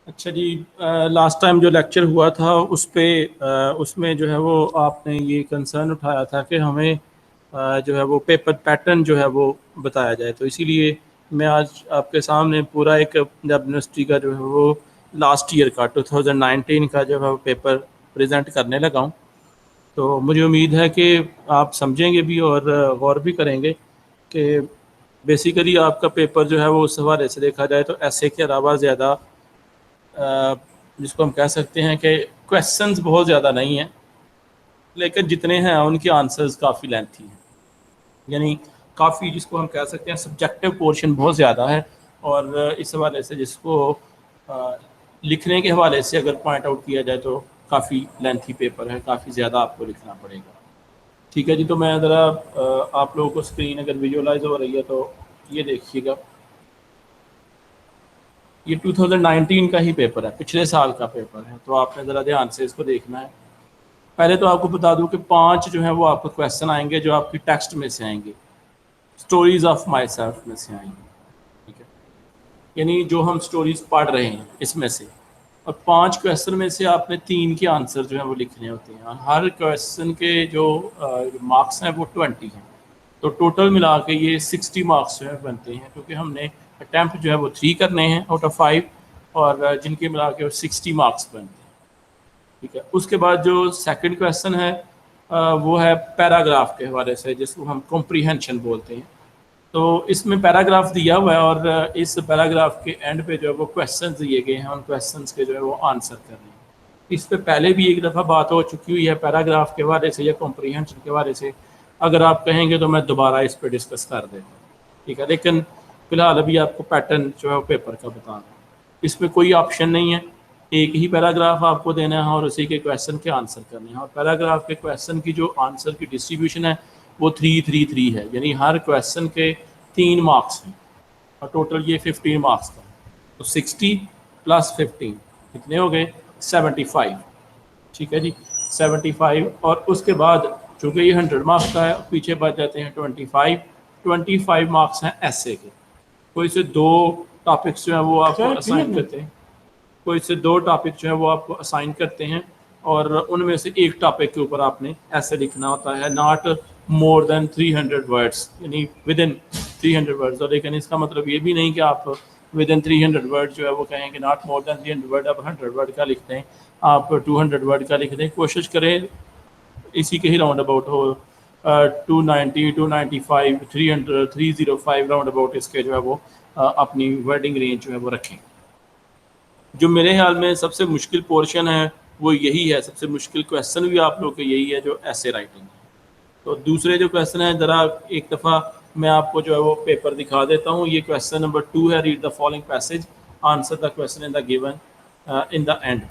अच्छा जी, last time जो lecture हुआ था उसमें जो है वो आपने ये कंसर्न उठाया था कि हमें जो है वो पेपर पैटर्न जो है वो बताया जाए, तो इसीलिए मैं आज आपके सामने पूरा एक पंजाब यूनिवर्सिटी का जो है वो लास्ट ईयर का 2019 का जो है वो पेपर प्रेजेंट करने लगा हूँ। तो मुझे उम्मीद है कि आप समझेंगे भी और गौर भी करेंगे कि बेसिकली आपका पेपर जो है वो उस हवाले से देखा जाए तो ऐसे के अलावा ज़्यादा जिसको हम कह सकते हैं कि क्वेश्चंस बहुत ज़्यादा नहीं हैं, लेकिन जितने हैं उनके आंसर्स काफ़ी लेंथी हैं। यानी काफ़ी जिसको हम कह सकते हैं सब्जेक्टिव पोर्शन बहुत ज़्यादा है। और इस हवाले से जिसको अ, लिखने के हवाले से अगर पॉइंट आउट किया जाए तो काफ़ी लेंथी पेपर है, काफ़ी ज़्यादा आपको लिखना पड़ेगा। ठीक है जी, तो मैं ज़रा आप लोगों को स्क्रीन अगर विजुअलाइज हो रही है तो ये देखिएगा। ये 2019 का ही पेपर है, पिछले साल का पेपर है, तो आपने ज़रा ध्यान से इसको देखना है। पहले तो आपको बता दूं कि 5 जो है वो आपको क्वेश्चन आएंगे जो आपकी टेक्स्ट में से आएंगे, स्टोरीज ऑफ माई सेल्फ में से आएंगे। ठीक है, यानी जो हम स्टोरीज पढ़ रहे हैं इसमें से, और 5 क्वेश्चन में से आपने 3 के आंसर जो है वो लिखने होते हैं, और हर क्वेश्चन के जो मार्क्स हैं वो 20 हैं। तो टोटल मिला के ये 60 मार्क्स जो है बनते हैं, क्योंकि हमने अटैम्प्ट जो है वो 3 करने हैं आउट ऑफ 5, और जिनके मिला के 60 मार्क्स बनते हैं। ठीक है, उसके बाद जो सेकंड क्वेश्चन है वो है पैराग्राफ के हवाले से, जिसको हम कॉम्प्रीहेंशन बोलते हैं। तो इसमें पैराग्राफ दिया हुआ है, और इस पैराग्राफ के एंड पे जो है वो क्वेश्चंस दिए गए हैं, उन क्वेश्चंस के जो है वो आंसर करने हैं। इस पे पहले भी एक दफ़ा बात हो चुकी हुई है पैराग्राफ के हवाले से या कॉम्प्रीहेंशन के हवाले से। अगर आप कहेंगे तो मैं दोबारा इस पर डिस्कस कर देता हूँ। ठीक है, लेकिन फिलहाल अभी आपको पैटर्न जो है वो पेपर का बता रहा हूँ। इसमें कोई ऑप्शन नहीं है, एक ही पैराग्राफ आपको देना है और उसी के क्वेश्चन के आंसर करने हैं। और पैराग्राफ के क्वेश्चन की जो आंसर की डिस्ट्रीब्यूशन है वो 3-3-3 है, यानी हर क्वेश्चन के 3 मार्क्स हैं, और टोटल ये 15 मार्क्स का है। तो 60 + 15 कितने हो गए? 75। ठीक है जी, 75। और उसके बाद चूँकि ये 100 मार्क्स का है, पीछे बच जाते हैं 25 मार्क्स हैं ऐसे के। कोई से 2 टॉपिक्स जो है वो आपको असाइन करते हैं, कोई से 2 टॉपिक जो है वो आपको असाइन करते हैं, और उनमें से एक टॉपिक के ऊपर आपने ऐसे लिखना होता है, नॉट मोर देन 300 वर्ड्स, यानी विद इन 300 वर्ड्स। और लेकिन इसका मतलब ये भी नहीं कि आप विद इन 300 वर्ड जो है वो कहेंगे नॉट मोर देन 300 वर्ड, आप 100 वर्ड का लिखते हैं, आप 200 वर्ड का लिख दें। कोशिश करें इसी के ही राउंड अबाउट हो, 290, 295, 300, 305 राउंड अबाउट इसके जो है वो अपनी वर्डिंग रेंज जो है वो रखें। जो मेरे ख्याल में सबसे मुश्किल पोर्शन है वो यही है, सबसे मुश्किल क्वेश्चन भी आप लोग के यही है जो ऐसे राइटिंग है। तो दूसरे जो क्वेश्चन है, ज़रा एक दफ़ा मैं आपको जो है वो पेपर दिखा देता हूँ। ये क्वेश्चन नंबर 2 है, read the following passage, answer the question in the given in the end.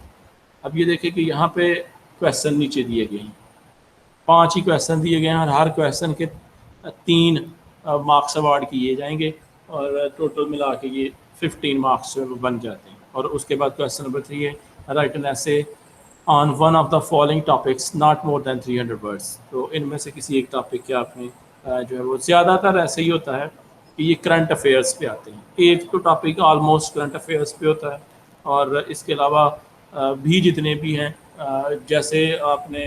अब ये देखिए कि यहाँ पे क्वेश्चन नीचे दिए गए हैं, 5 ही क्वेश्चन दिए गए हैं, और हर क्वेश्चन के 3 मार्क्स अवार्ड किए जाएंगे, और टोटल मिला के ये 15 मार्क्स जो है वो बन जाते हैं। और उसके बाद क्वेश्चन नंबर 3 है, राइट एन ऐसे on one of the following topics not more than 300 words. तो इनमें से किसी एक टॉपिक के आपने जो है वो, ज़्यादातर ऐसे ही होता है कि ये करंट अफेयर्स पे आते हैं, एक तो टॉपिक ऑलमोस्ट करंट अफेयर्स पे होता है। और इसके अलावा भी जितने भी हैं, जैसे आपने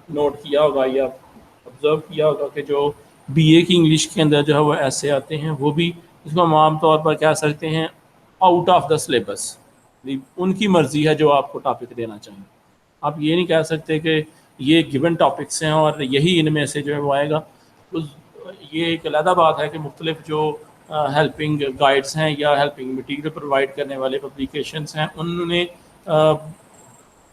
नोट किया होगा या ऑब्जर्व किया होगा कि जो बीए की इंग्लिश के अंदर जो है वो ऐसे आते हैं, वो भी इसको हम आम तौर पर कह सकते हैं आउट ऑफ द सिलेबस। उनकी मर्ज़ी है जो आपको टॉपिक देना चाहिए, आप ये नहीं कह सकते कि ये गिवन टॉपिक्स हैं और यही इनमें से जो है वो आएगा। तो ये एक अलग बात है कि मुख्तलिफ जो हेल्पिंग गाइड्स हैं या हेल्पिंग मटीरियल प्रोवाइड करने वाले पब्लिकेशंस हैं, उन्होंने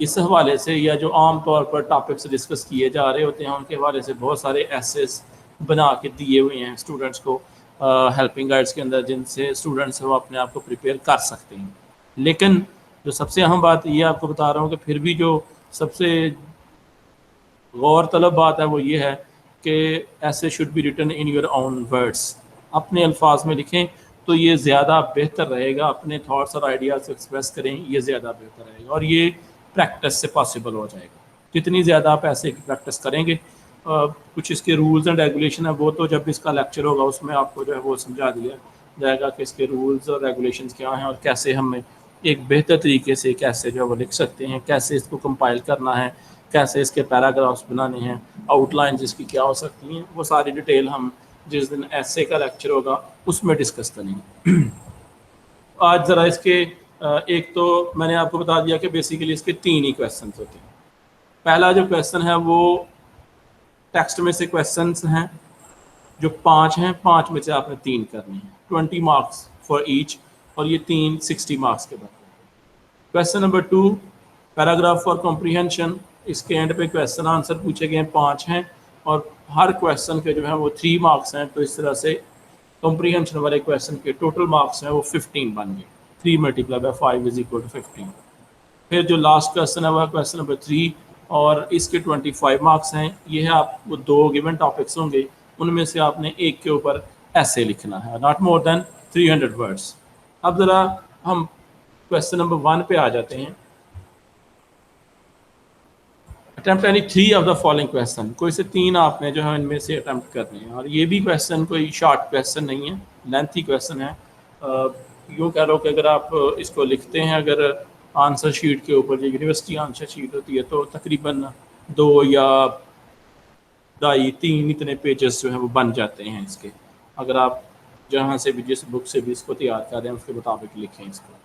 इस हवाले से या जो आम तौर पर टॉपिक्स डिस्कस किए जा रहे होते हैं उनके हवाले से बहुत सारे एसेस बना के दिए हुए हैं स्टूडेंट्स को हेल्पिंग गाइड्स के अंदर, जिनसे स्टूडेंट्स वो अपने आप को प्रिपेयर कर सकते हैं। लेकिन जो सबसे अहम बात ये आपको बता रहा हूँ कि फिर भी जो सबसे गौर तलब बात है वो ये है कि ऐसे should be written in your own words, अपने अल्फाज में लिखें तो ये ज़्यादा बेहतर रहेगा। अपने थॉट्स और आइडियाज़ एक्सप्रेस करें, ये ज़्यादा बेहतर रहेगा, और ये प्रैक्टिस से पॉसिबल हो जाएगा। जितनी ज़्यादा आप ऐसे प्रैक्टिस करेंगे, कुछ इसके रूल्स एंड रेगुलेशन है वो तो जब इसका लेक्चर होगा उसमें आपको जो है वो समझा दिया जाएगा कि इसके रूल्स और रेगुलेशंस क्या हैं और कैसे हमें एक बेहतर तरीके से कैसे जो है वो लिख सकते हैं, कैसे इसको कंपाइल करना है, कैसे इसके पैराग्राफ्स बनाने हैं, आउटलाइंस इसकी क्या हो सकती हैं, वो सारी डिटेल हम जिस दिन ऐसे का लेक्चर होगा उसमें डिस्कस करेंगे। आज ज़रा इसके एक तो मैंने आपको बता दिया कि बेसिकली इसके 3 ही क्वेश्चन होते हैं। पहला जो क्वेश्चन है वो टेक्स्ट में से क्वेश्चंस हैं जो 5 हैं, 5 में से आपने 3 करने हैं, 20 मार्क्स फॉर ईच, और ये 3 60 मार्क्स के बाद। Question number 2 paragraph for comprehension, इसके एंड पे क्वेश्चन आंसर पूछे गए हैं, 5 हैं और हर क्वेश्चन के जो है वो 3 मार्क्स हैं। तो इस तरह से कॉम्प्रीहेंशन वाले क्वेश्चन के टोटल मार्क्स हैं वो 15 बन गए। 3 multiply by 5 is equal to 15। फिर जो लास्ट क्वेश्चन है वह क्वेश्चन नंबर 3 और इसके 25 मार्क्स हैं। ये है आपको 2 गिवन टॉपिक्स होंगे, उनमें से आपने एक के ऊपर ऐसे लिखना है, नॉट मोर देन 300 वर्ड्स। अब ज़रा हम क्वेश्चन नंबर 1 पे आ जाते हैं। Attempt any 3 of the following question, कोई से 3 आपने जो है इनमें से अटेम्प्ट करने हैं। और ये भी क्वेश्चन कोई शॉर्ट क्वेश्चन नहीं है, लेंथी क्वेश्चन है। यूँ कह लो कि अगर आप इसको लिखते हैं अगर आंसर शीट के ऊपर, जो यूनिवर्सिटी आंसर शीट होती है, तो तकरीबन 2 या 2.5-3 इतने पेजेस जो हैं वो बन जाते हैं इसके, अगर आप जहाँ से भी जिस बुक से भी इसको तैयार कर रहे हैं उसके मुताबिक लिखें इसको।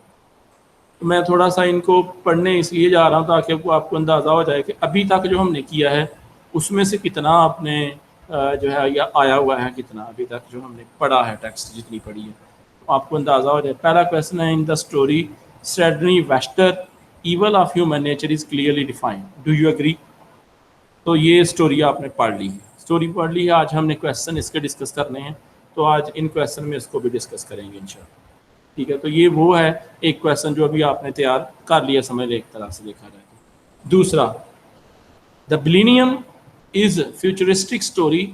तो मैं थोड़ा सा इनको पढ़ने इसलिए जा रहा हूँ ताकि आपको अंदाज़ा हो जाए कि अभी तक जो हमने किया है उसमें से कितना आपने जो है या आया हुआ है, कितना अभी तक जो हमने पढ़ा है, टेक्स्ट जितनी पढ़ी है, तो आपको अंदाज़ा हो जाए। पहला क्वेश्चन है, in the story Sredni Vashtar evil of human nature is clearly defined, do you agree. तो ये स्टोरी आपने पढ़ ली है, स्टोरी पढ़ ली है। आज हमने क्वेश्चन इसके डिस्कस करने हैं, तो आज इन क्वेश्चन में इसको भी डिस्कस करेंगे इंशाल्लाह। ठीक है, तो ये वो है एक क्वेश्चन जो अभी आपने तैयार कर लिया, समझ एक तरह से देखा जाए तो। दूसरा, the millennium is futuristic story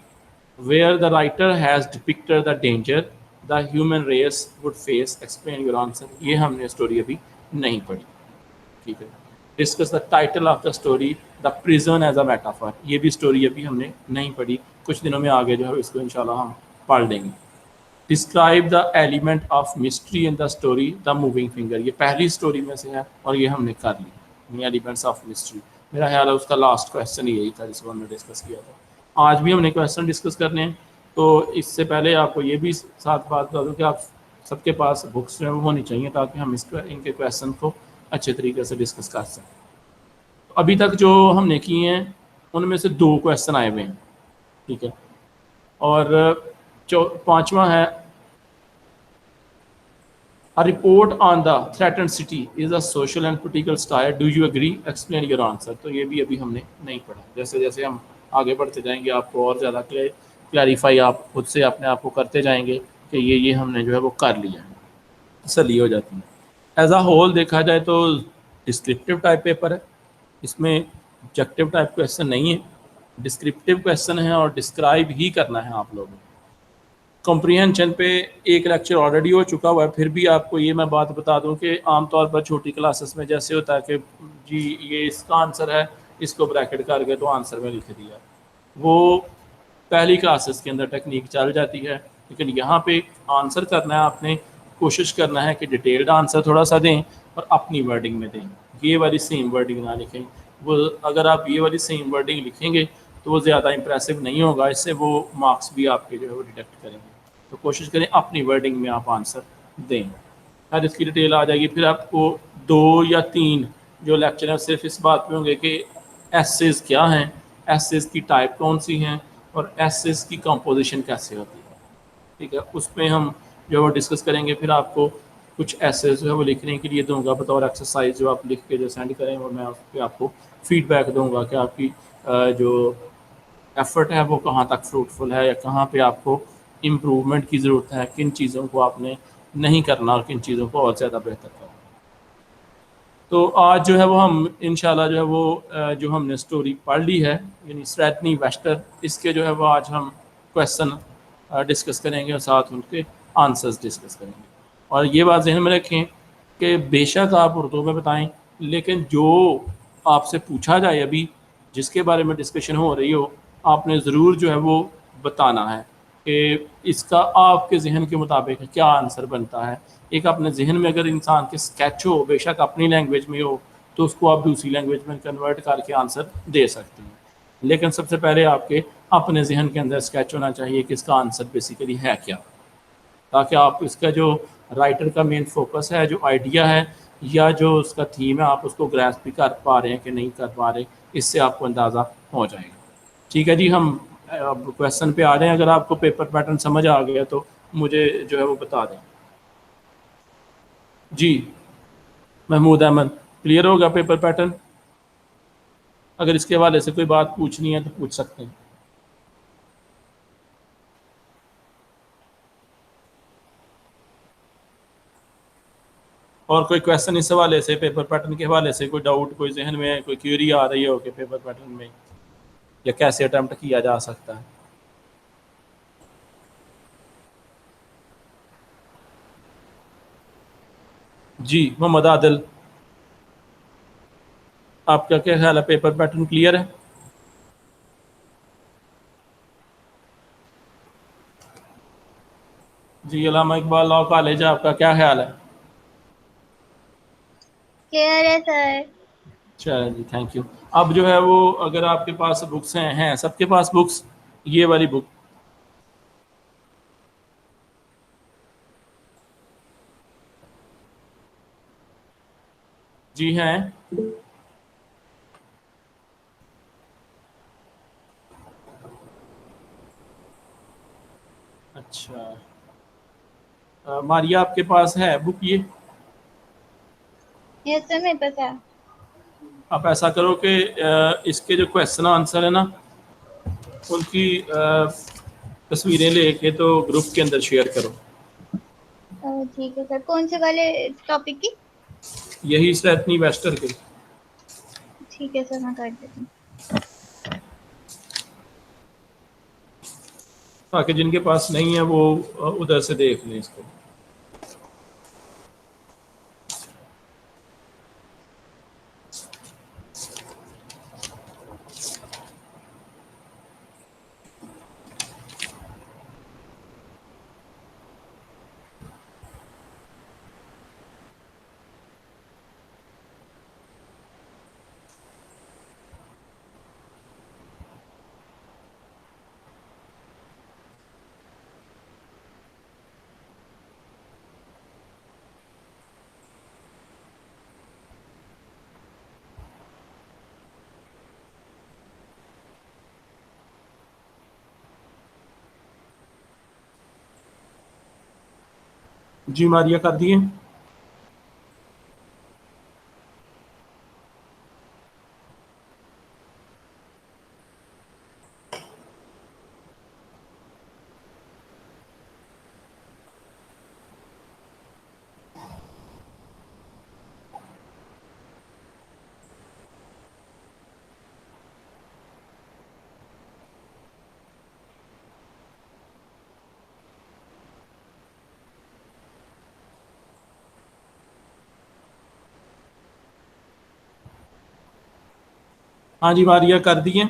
where the writer has depicted the danger the human race would face, explain your answer. ये हमने स्टोरी अभी नहीं पढ़ी। ठीक है, discuss the title of the story the prison as a metaphor, ये भी story अभी हमने नहीं पढ़ी, कुछ दिनों में आगे जो है इसको इंशाल्लाह हम पढ़ लेंगे। Describe the element of mystery in the story the moving finger, ये पहली स्टोरी में से है और ये हमने कर ली, एलिमेंट्स ऑफ मिस्ट्री। मेरा ख्याल है उसका लास्ट क्वेश्चन यही था जिसको हमने डिस्कस किया था। आज भी हमने क्वेश्चन डिस्कस करने हैं, तो इससे पहले आपको ये भी साथ बात बता दूँ कि आप सबके पास बुक्स जो है वो होनी चाहिए ताकि हम इनके क्वेश्चन को अच्छे तरीके से डिस्कस कर सकें। तो अभी तक जो हमने किए हैं उनमें से 2 क्वेश्चन आए हुए हैं। ठीक है, और 5वां है, A report on the threatened city is a social and political style. Do you agree? Explain your answer. तो ये भी अभी हमने नहीं पढ़ा। जैसे जैसे हम आगे बढ़ते जाएंगे आपको और ज़्यादा क्लैरिफाई आप खुद से अपने आप को करते जाएंगे कि ये हमने जो है वो कर लिया है, तसल्ली हो जाती है। एज आ होल देखा जाए तो डिस्क्रिप्टिव टाइप पेपर है, इसमें ऑब्जेक्टिव टाइप क्वेश्चन नहीं है, डिस्क्रिप्टिव क्वेश्चन है और डिस्क्राइब ही करना है आप लोगों को। कॉम्प्रीहेंशन पे एक लेक्चर ऑलरेडी हो चुका हुआ है, फिर भी आपको ये मैं बात बता दूं कि आमतौर पर छोटी क्लासेस में जैसे होता है कि जी ये इसका आंसर है, इसको ब्रैकेट करके तो आंसर में लिख दिया, वो पहली क्लासेस के अंदर टेक्निक चल जाती है। लेकिन यहाँ पे आंसर करना है आपने, कोशिश करना है कि डिटेल्ड आंसर थोड़ा सा दें और अपनी वर्डिंग में दें, ये वाली सेम वर्डिंग ना लिखें। वो अगर आप ये वाली सेम वर्डिंग लिखेंगे तो वो ज़्यादा इंप्रेसिव नहीं होगा, इससे वो मार्क्स भी आपके जो है वो डिडक्ट करेंगे। तो कोशिश करें अपनी वर्डिंग में आप आंसर दें, हर इसकी डिटेल आ जाएगी। फिर आपको 2 या 3 जो लेक्चर हैं सिर्फ इस बात पे होंगे कि एसेस क्या हैं, एसेस की टाइप कौन सी हैं और एसेस की कंपोजिशन कैसे होती है। ठीक है, उसमें हम जो वो डिस्कस करेंगे। फिर आपको कुछ एसेस जो है वो लिखने के लिए दूंगा बतौर एक्सरसाइज, जो आप लिख के जो सेंड करें और मैं उस पर आपको फीडबैक दूंगा कि आपकी जो एफर्ट है वो कहाँ तक फ्रूटफुल है या कहाँ पे आपको इम्प्रूवमेंट की ज़रूरत है, किन चीज़ों को आपने नहीं करना और किन चीज़ों को और ज़्यादा बेहतर करना। तो आज जो है वो हम इंशाल्लाह जो है वो जो हमने स्टोरी पढ़ ली है यानी सैडनी वेस्टर, इसके जो है वो आज हम क्वेश्चन डिस्कस करेंगे और साथ उनके आंसर्स डिस्कस करेंगे। और ये बात ज़हन में रखें कि बेशक आप उर्दू में बताएं, लेकिन जो आपसे पूछा जाए अभी जिसके बारे में डिस्कशन हो रही हो, आपने ज़रूर जो है वो बताना है। कि इसका आपके जहन के मुताबिक क्या आंसर बनता है। एक अपने जहन में अगर इंसान के स्केच हो, बेशक अपनी लैंग्वेज में हो, तो उसको आप दूसरी लैंग्वेज में कन्वर्ट करके आंसर दे सकते हैं। लेकिन सबसे पहले आपके अपने जहन के अंदर स्केच होना चाहिए कि इसका आंसर बेसिकली है क्या, ताकि आप इसका जो राइटर का मेन फोकस है, जो आइडिया है या जो उसका थीम है, आप उसको ग्रैस्प भी कर पा रहे हैं कि नहीं कर पा रहे, इससे आपको अंदाज़ा हो जाएगा। ठीक है जी, हम अब क्वेश्चन पे आ रहे हैं। अगर आपको पेपर पैटर्न समझ आ गया तो मुझे जो है वो बता दें। जी महमूद अहमद, क्लियर होगा पेपर पैटर्न? अगर इसके हवाले से कोई बात पूछनी है तो पूछ सकते हैं। और कोई क्वेश्चन इस हवाले से, पेपर पैटर्न के हवाले से कोई डाउट, कोई जहन में कोई क्यूरी आ रही हो कि पेपर पैटर्न में या कैसे अटैम्प्ट किया जा सकता है? जी मोहम्मद आदिल, आपका क्या ख्याल है, पेपर पैटर्न क्लियर है? जी अल्लामा इकबाल लॉ कॉलेज, आपका क्या ख्याल है? क्लियर है सर। चलो जी, थैंक यू। अब जो है वो, अगर आपके पास बुक्स हैं सबके पास बुक्स, ये वाली बुक? जी हैं। अच्छा, मारिया आपके पास है बुक ये? यस सर, मेरे पास है। आप ऐसा करो कि इसके जो क्वेश्चन आंसर है ना, उनकी तस्वीरें लेके तो ग्रुप के अंदर शेयर करो। ठीक है सर, कौन से वाले टॉपिक की? यही स्टेफनी वेस्टर के, ठीक है सर, मैं कर देती हूँ। ताकि जिनके पास नहीं है वो उधर से देख लें इसको। जी मारिया, कर दिए? हाँ जी मारिया, कर दिए?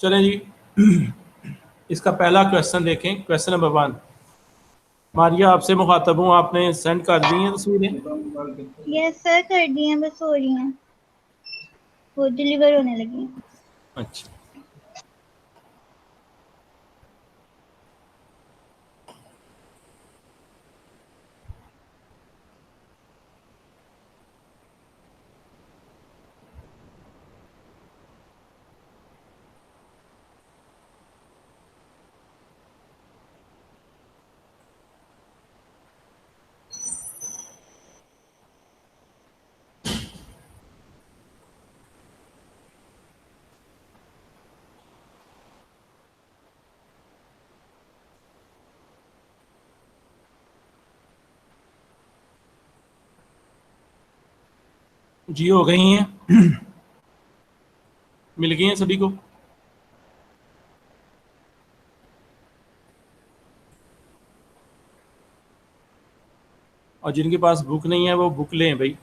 चलें जी, इसका पहला क्वेश्चन देखें, क्वेश्चन नंबर 1। मारिया, आपसे मुखातब हूँ, आपने सेंड कर दी हैं तस्वीरें? यस सर, कर दी हैं, बस हो रही हैं, वो डिलीवर होने लगी हैं। अच्छा, जी हो गई हैं, मिल गई हैं सभी को। और जिनके पास बुक नहीं है वो बुक लें भाई।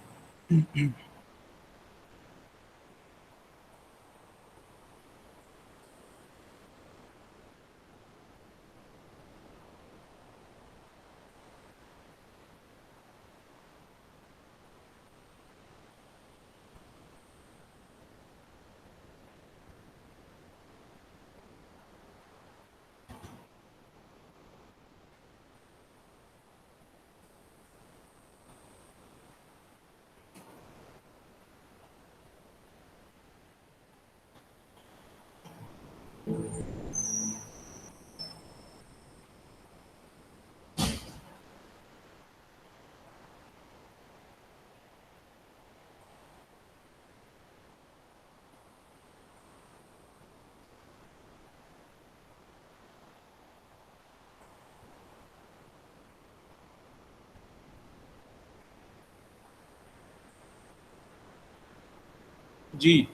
जी,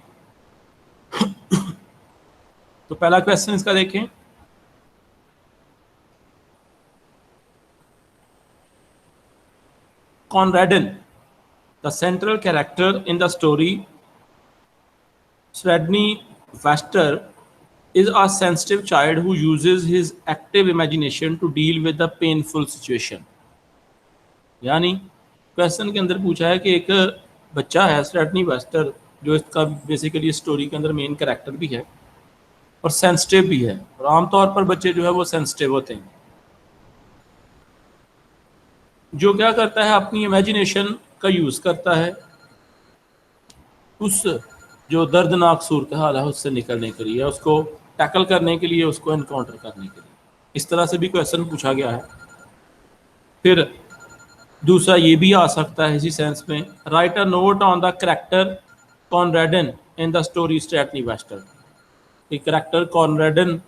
तो पहला क्वेश्चन इसका देखें। Conradin, the central character in the story, Sredni Vaster, is a sensitive child who uses his active imagination to deal with the painful situation. यानी क्वेश्चन के अंदर पूछा है कि एक बच्चा है स्ट्रेटनी वेस्टर, जो इसका बेसिकली स्टोरी के अंदर मेन कैरेक्टर भी है और सेंसिटिव भी है। और आमतौर पर बच्चे जो है वो सेंसिटिव होते हैं। जो क्या करता है, अपनी इमेजिनेशन का यूज़ करता है उस जो दर्दनाक सूरत हाल है उससे निकलने के लिए, उसको टैकल करने के लिए, उसको इनकाउंटर करने के लिए। इस तरह से भी क्वेश्चन पूछा गया है। फिर दूसरा ये भी आ सकता है इसी सेंस में, write a note on the character Conradin in the story Sredni Vashtar. कि करेक्टर कॉनरेडन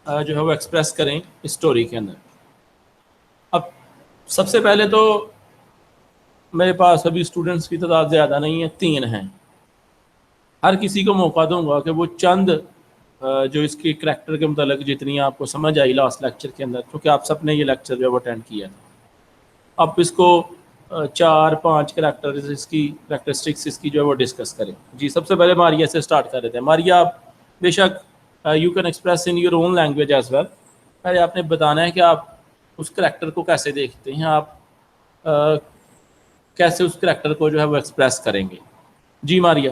जो है वो एक्सप्रेस करें इस स्टोरी के अंदर। अब सबसे पहले तो मेरे पास अभी स्टूडेंट्स की तादाद ज़्यादा नहीं है, 3 हैं। हर किसी को मौका दूंगा कि वो चंद जो इसके करैक्टर के मतलब जितनी आपको समझ आई लास्ट लेक्चर के अंदर, क्योंकि आप सब ने ये लेक्चर जो है वो अटेंड किया था, आप इसको 4-5 करैक्टर इसकी करैक्टरिस्टिक्स इसकी जो है वो डिस्कस करें। जी, सबसे पहले मारिया से स्टार्ट कर देते हैं। मारिया, आप बेशक you can express in your own language as well. पहले आपने बताना है कि आप उस करैक्टर को कैसे देखते हैं, आप कैसे उस करैक्टर को जो है वो एक्सप्रेस करेंगे। जी मारिया।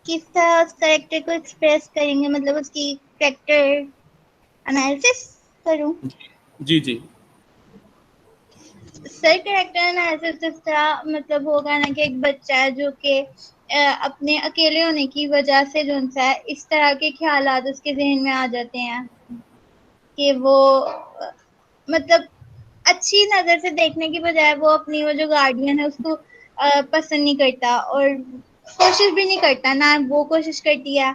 किस तरह उस कैरेक्टर को एक्सप्रेस करेंगे, मतलब उसकी कैरेक्टर एनालिसिस करूं? जी जी। सर कैरेक्टर एनालिसिस इस तरह मतलब होगा ना कि एक बच्चा है जो कि अपने अकेले होने की वजह से जो है इस तरह के ख्यालात उसके जहन में आ जाते हैं कि वो मतलब अच्छी नजर से देखने की बजाय वो अपनी वो जो गार्डियन है उसको पसंद नहीं करता और कोशिश भी नहीं करता, ना वो कोशिश करती है।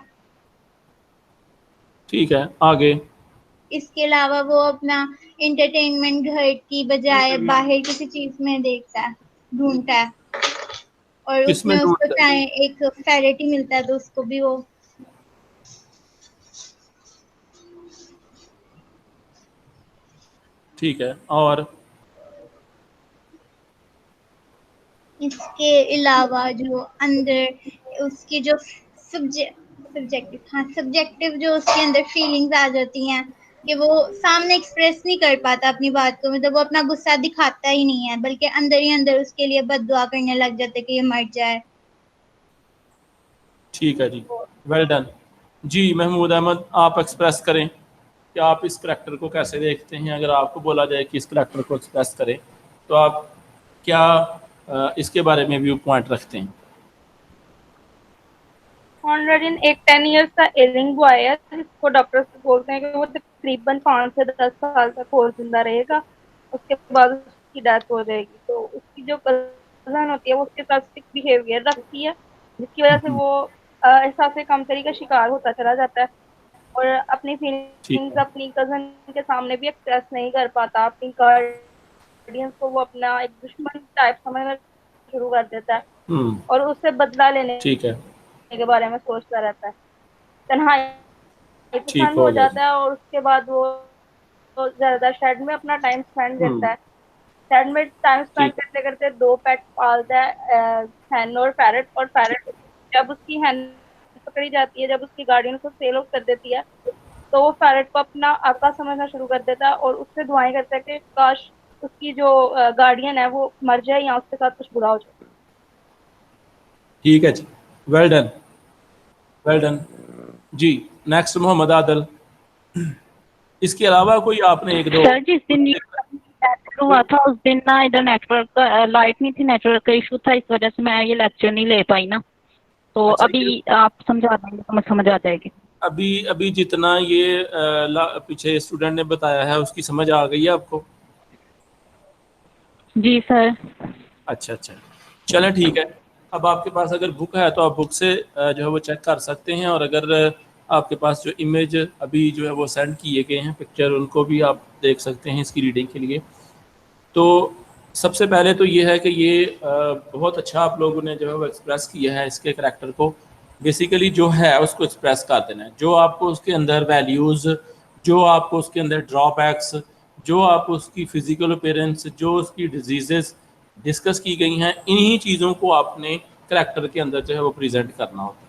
ठीक है, आगे। इसके अलावा वो अपना एंटरटेनमेंट घर की बजाय बाहर किसी चीज में देखता है, ढूंढता है, और किसमें उसमें उसको ढूंढते हैं? चाहे एक फेरेटी मिलता है तो उसको भी वो ठीक है, और इसके अलावा जो अंदर उसकी जो सब्जेक्टिव, हाँ सब्जेक्टिव जो उसके अंदर फीलिंग्स आ जाती हैं कि वो सामने एक्सप्रेस नहीं कर पाता अपनी बात को, मतलब वो अपना गुस्सा दिखाता ही नहीं है बल्कि अंदर ही अंदर उसके लिए बद्दुआ करने लग जाते कि ये मर जाए। ठीक है जी, वेल डन। जी महमूद अहमद, आप एक्सप्रेस करें कि आप इस करैक्टर को कैसे देखते हैं। अगर आपको बोला जाए कि इस करैक्टर को एक्सप्रेस करें तो आप क्या इसके बारे में व्यू पॉइंट रखते हैं? कॉनरेडिन एक 10 इयर्स का एलिंग बॉय है जिसको डॉक्टर्स बोलते हैं कि वो तकरीबन 5 से 10 साल तक और जिंदा रहेगा, उसके बाद उसकी डेथ हो जाएगी। तो उसकी जो कजन होती है वो उसके साथ सिक बिहेवियर रखती है, जिसकी वजह से वो एहसास कमतरी का शिकार होता चला जाता है और अपनी ठीक फीलिंग्स है। अपनी कजन के सामने भी एक्सप्रेस नहीं कर पाता, अपनी गार्डियंस को वो अपना एक दुश्मन टाइप समझना शुरू कर देता है हम्म, और उससे बदला लेने ठीक है, के बारे में सोचता रहता है। तन्हाई ठीक पसंद हो हो गया जी। जाता है और उसके बाद वो ज्यादा शेड में अपना टाइम स्पेंड करता हम्म, है। शेड में टाइम स्पेंड ठीक, करते करते दो पेट पालता है, हैन और पैरट। और पैरट जब उसकी हैन पकड़ी जाती है, जब उसकी गार्डियन उसको सेल आउट कर देती है, तो वो पैरट को अपना आका समझना शुरू कर देता है और उससे दुआएं करता है कि काश उसकी जो गार्डियन है वो मर जाए या उसके साथ कुछ बुरा हो जाए। ठीक है जी, वेल डन, वेल डन जी। नेक्स्ट मोहम्मद आदल, इसके अलावा कोई आपने एक दो सर जिस दिन ये लेक्चर हुआ था उस दिन ना इधर नेटवर्क का लाइट नहीं थी, नेटवर्क का इशू था, इस वजह से मैं ये लेक्चर नहीं ले पाई ना। तो अच्छा, ये अभी आप समझा देंगे तो मैं समझ आ जाएगी। अभी अभी जितना ये पीछे स्टूडेंट ने बताया है उसकी समझ आ गई है आपको? जी सर। अच्छा अच्छा, चलें ठीक है। अब आपके पास अगर बुक है तो आप बुक से जो है वो चेक कर सकते हैं, और अगर आपके पास जो इमेज अभी जो है वो सेंड किए गए हैं पिक्चर, उनको भी आप देख सकते हैं इसकी रीडिंग के लिए। तो सबसे पहले तो ये है कि ये बहुत अच्छा आप लोगों ने जो है वो एक्सप्रेस किया है इसके करैक्टर को। बेसिकली जो है उसको एक्सप्रेस कर देना है, जो आपको उसके अंदर वैल्यूज़, जो आपको उसके अंदर ड्रॉबैक्स, जो आपको उसकी फ़िज़िकल अपीयरेंस, जो उसकी डिजीज़ डिस्कस की गई हैं, इन्हीं चीज़ों को आपने करैक्टर के अंदर जो है वो प्रेजेंट करना होता है।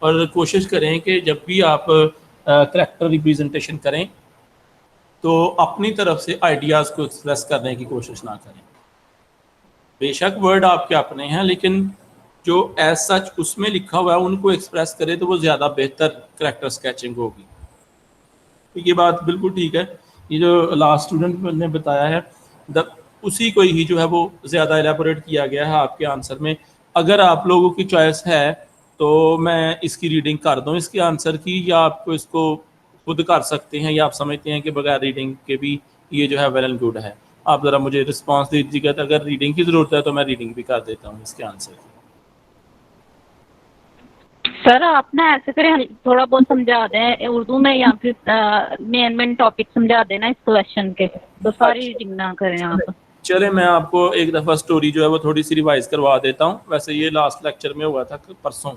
और कोशिश करें कि जब भी आप करैक्टर रिप्रेजेंटेशन करें तो अपनी तरफ से आइडियाज़ को एक्सप्रेस करने की कोशिश ना करें। बेशक वर्ड आपके अपने हैं, लेकिन जो एज सच उसमें लिखा हुआ है उनको एक्सप्रेस करें तो वो ज़्यादा बेहतर करैक्टर स्केचिंग होगी। तो ये बात बिल्कुल ठीक है। ये जो लास्ट स्टूडेंट ने बताया है उसी को ही जो है वो ज़्यादा एलेबोरेट किया गया है आपके आंसर में। अगर आप लोगों की चॉइस है तो मैं इसकी रीडिंग कर दूं इसके आंसर की, या आपको इसको खुद कर सकते हैं, या आप समझते हैं कि बगैर रीडिंग के भी ये जो है वेल एंड गुड है। आप ज़रा मुझे रिस्पांस दीजिएगा, तो अगर रीडिंग की ज़रूरत है तो मैं रीडिंग भी कर देता हूँ इसके आंसर की। सर आप ना ऐसे करें, थोड़ा बहुत समझा दें उर्दू में या फिर मेन मेन टॉपिक समझा देना इस क्वेश्चन के, तो सारी अच्छा, रीडिंग ना करें आप। चले मैं आपको एक दफ़ा स्टोरी जो है वो थोड़ी सी रिवाइज करवा देता हूँ। वैसे ये लास्ट लेक्चर में हुआ था परसों,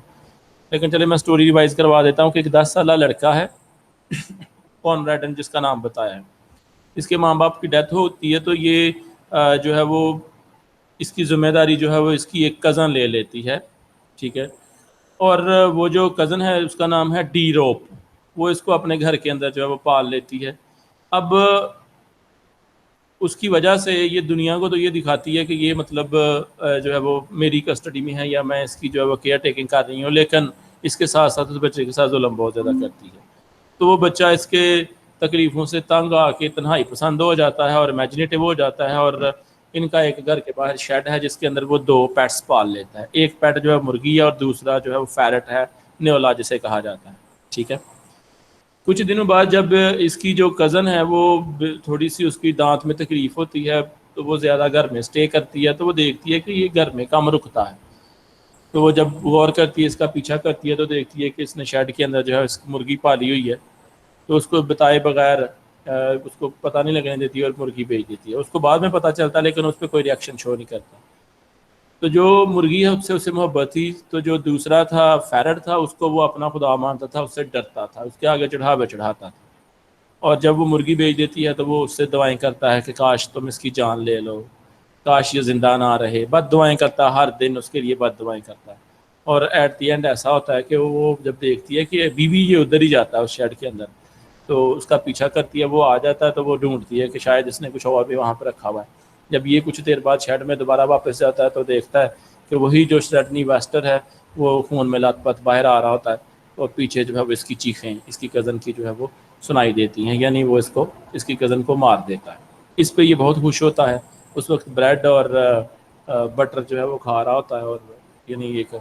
लेकिन चले मैं स्टोरी रिवाइज करवा देता हूँ कि एक 10 साल लड़का है कॉनरेड, जिसका नाम बताया है। इसके माँ बाप की डेथ होती है, तो ये जो है वो इसकी ज़िम्मेदारी जो है वो इसकी एक कज़न ले लेती है, ठीक है। और वो जो कज़न है उसका नाम है डी रोप, वो इसको अपने घर के अंदर जो है वो पाल लेती है। अब उसकी वजह से ये दुनिया को तो ये दिखाती है कि ये मतलब जो है वो मेरी कस्टडी में है, या मैं इसकी जो है वो केयर टेकिंग कर रही हूँ, लेकिन इसके साथ साथ उस बच्चे के साथ जुल्म बहुत ज़्यादा करती है। तो वो बच्चा इसके तकलीफ़ों से तंग आके तन्हाई पसंद हो जाता है और इमेजिनेटिव हो जाता है, और इनका एक घर के बाहर शेड है जिसके अंदर वो 2 पेट्स पाल लेता है। एक पेट जो है मुर्गी है और दूसरा जो है वो फैरट है, न्योला जिसे कहा जाता है, ठीक है। कुछ दिनों बाद जब इसकी जो कज़न है वो थोड़ी सी उसकी दांत में तकलीफ़ होती है, तो वो ज़्यादा घर में स्टे करती है, तो वो देखती है कि ये घर में कम रुकता है। तो वो जब गौर करती है, इसका पीछा करती है, तो देखती है कि इसने शेड के अंदर जो है इसकी मुर्गी पाली हुई है। तो उसको बताए बगैर उसको पता नहीं लगने देती है और मुर्गी बेच देती है। उसको बाद में पता चलता है, लेकिन उस पर कोई रिएक्शन शो नहीं करता। तो जो मुर्गी है उससे उससे मोहब्बत थी, तो जो दूसरा था फैरट था, उसको वो अपना खुदा मानता था, उससे डरता था, उसके आगे चढ़ाता था। और जब वो मुर्गी बेच देती है तो वो उससे दुआएं करता है कि काश तुम इसकी जान ले लो, काश ये ज़िंदा ना रहे। बद दुआएं करता है, हर दिन उसके लिए बद दुआएं करता है। और एट दी एंड ऐसा होता है कि वो जब देखती है कि बीवी ये उधर ही जाता है उस शेड के अंदर, तो उसका पीछा करती है, वो आ जाता है, तो वो ढूंढती है कि शायद इसने कुछ और भी वहाँ पर रखा हुआ है। जब ये कुछ देर बाद शेड में दोबारा वापस जाता है तो देखता है कि वही जो सडनी वेस्टर है वो खून में लथपथ बाहर आ रहा होता है, और पीछे जो है वो इसकी चीखें इसकी कज़न की जो है वो सुनाई देती हैं, यानी वो इसको इसकी कज़न को मार देता है। इस पे ये बहुत खुश होता है। उस वक्त ब्रेड और बटर जो है वो खा रहा होता है, और यानी एक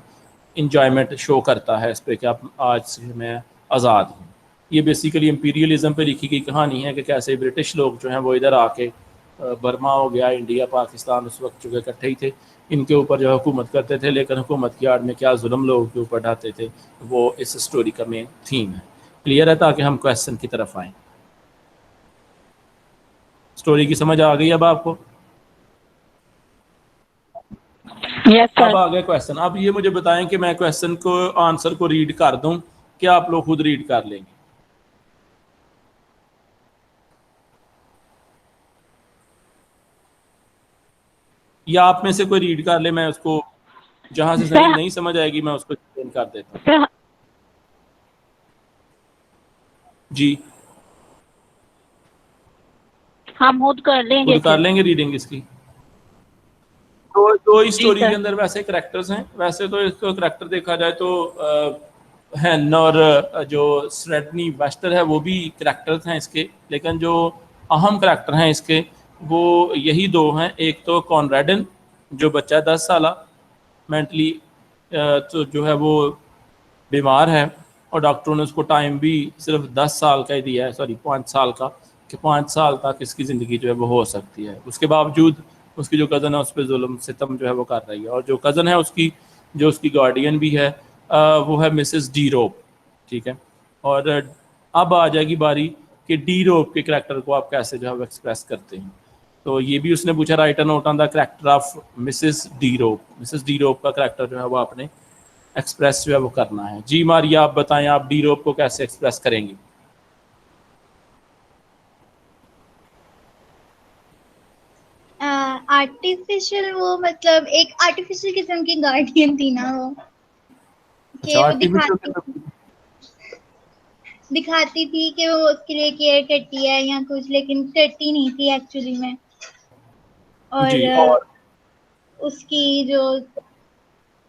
इंजॉयमेंट शो करता है इस पर कि अब आज से मैं आज़ाद हूँ। ये बेसिकली इम्पीरियलिज्म पे लिखी गई कहानी है कि कैसे ब्रिटिश लोग जो हैं वो इधर आके बर्मा हो गया, इंडिया, पाकिस्तान उस वक्त जो है इकट्ठे ही थे, इनके ऊपर जो है हुकूमत करते थे, लेकिन हुकूमत की आड़ में क्या जुल्म लोगों के ऊपर ढाते थे, वो इस स्टोरी का मेन थीम है। क्लियर है, ताकि हम क्वेश्चन की तरफ आएँ। स्टोरी की समझ आ गई अब आपको? यस अब सर। आ गया क्वेश्चन। अब ये मुझे बताएं कि मैं क्वेश्चन को आंसर को रीड कर दूं, क्या आप लोग खुद रीड कर लेंगे? या आप में से कोई रीड कर ले, मैं उसको जहां से सही सर नहीं समझ आएगी मैं उसको एक्सप्लेन कर देता हूँ। सर जी, हम खुद कर लेंगे खुद कर फिर। लेंगे रीडिंग इसकी। तो दो ही जी स्टोरी के सर। अंदर वैसे करेक्टर्स हैं। वैसे तो इसको करेक्टर देखा जाए तो हैन और जो स्ट्रेटनी वेस्टर है वो भी करेक्टर्स हैं इसके, लेकिन जो अहम करेक्टर हैं इसके वो यही दो हैं। एक तो कॉनरेडन जो बच्चा 10 साल मेंटली तो जो है वो बीमार है, और डॉक्टरों ने उसको टाइम भी सिर्फ 10 साल का ही दिया है, सॉरी 5 साल का, कि 5 साल तक इसकी ज़िंदगी जो है वो हो सकती है। उसके बावजूद उसकी जो कज़न है उस पर जुल्म सितम जो है वो कर रही है, और जो कज़न है उसकी, जो उसकी गार्डियन भी है, वो है मिसेस डी रोप। ठीक है, और अब आ जाएगी बारी कि डी रोप के करैक्टर को आप कैसे जो है वो एक्सप्रेस करते हैं। तो ये भी उसने पूछा, write a note on the character of Mrs De Ropp. Mrs De Ropp का करैक्टर जो है वो आपने एक्सप्रेस जो है वो करना है। जी मारिया, आप बताएं आप डी रोप को कैसे एक्सप्रेस करेंगे? आर्टिफिशियल, वो मतलब एक आर्टिफिशियल किस्म की गार्डियन थी ना वो, अच्छा, कि वो आर्टिफिशियल। दिखाती थी कि वो उसके लिए केयर करती है या कुछ, लेकिन करती नहीं थी एक्चुअली में। और जी, उसकी जो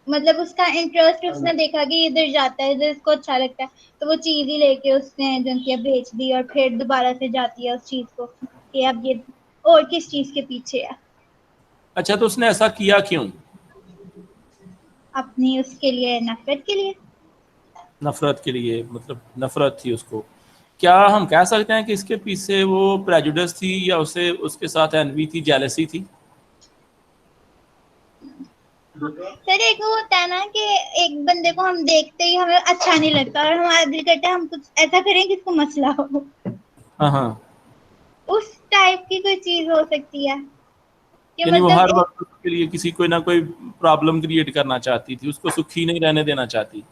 मतलब उसका इंटरेस्ट, उसने देखा कि इधर जाता है, इधर इसको अच्छा लगता है, तो वो चीज ही लेके उसने जो किया बेच दी, और फिर दोबारा से जाती है उस चीज को कि अब ये और किस चीज के पीछे है। अच्छा, तो उसने ऐसा किया क्यों? अपनी उसके लिए नफरत के लिए। नफरत के लिए, मतलब नफरत थी उसको। क्या हम कह सकते हैं कि इसके पीछे वो प्रेजुडिस थी, या उसे उसके साथ एनवी थी, जेलसी थी? सर एक वो होता है ना कि एक बंदे को हम देखते ही हमें अच्छा नहीं लगता, और हमारा दिल करता है हम कुछ ऐसा करें जिसको मसला हो। हाँ हाँ, उस टाइप की कोई चीज हो सकती है कि यानी वो मतलब हर वक्त उसके लिए किसी कोई ना कोई प्रॉब्लम क्रिएट करना चाहती थी, उसको सुखी नहीं रहने देना चाहती।